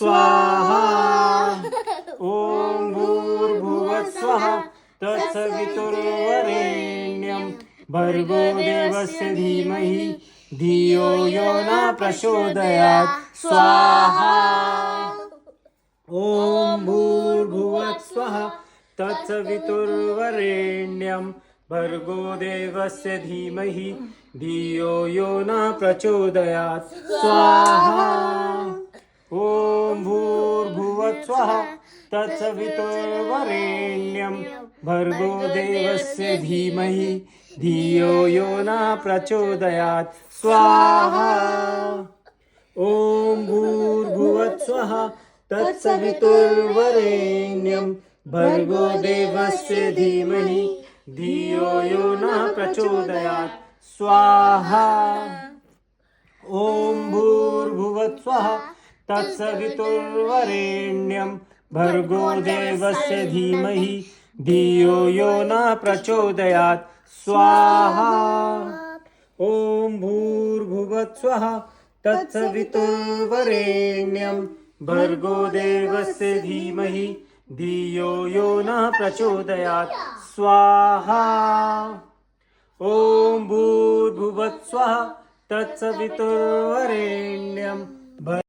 स्वाहा। ओम भूर्भुवस्वः तत्सवितुर्वरेण्यं भर्गो देवस्य धीमहि धियो यो न प्रचोदयात् स्वाहा। ओम भूर्भुवस्वः तत्सवितुर्वरेण्यं भर्गो देवस्य धीमहि धियो यो न प्रचोदयात् स्वाहा। ओम भूर्भुवस्वः तत्सवितुर्वरेण्यं भर्गो देवस्य धीमहि धियो यो न प्रचोदयात् स्वाहा। ओम भूर्भुवस्वः तत्सवितुर्वरेण्यं भर्गो देवस्य धीमहि धियो यो न प्रचोदयात् स्वाहा। ओम भूर्भुवस्वः तत्सवितुर्वरेण्यं भर्गो देवस्य धीमहि धियो यो न प्रचोदयात् स्वाहा। ओम भूर्भुवस्वः तत्सवितुर्वरेण्यं भर्गो देवस्य धीमहि धियो यो न प्रचोदयात् स्वाहा। ओम भूर्भुवस्वः तत्सवितुर्वरेण्यं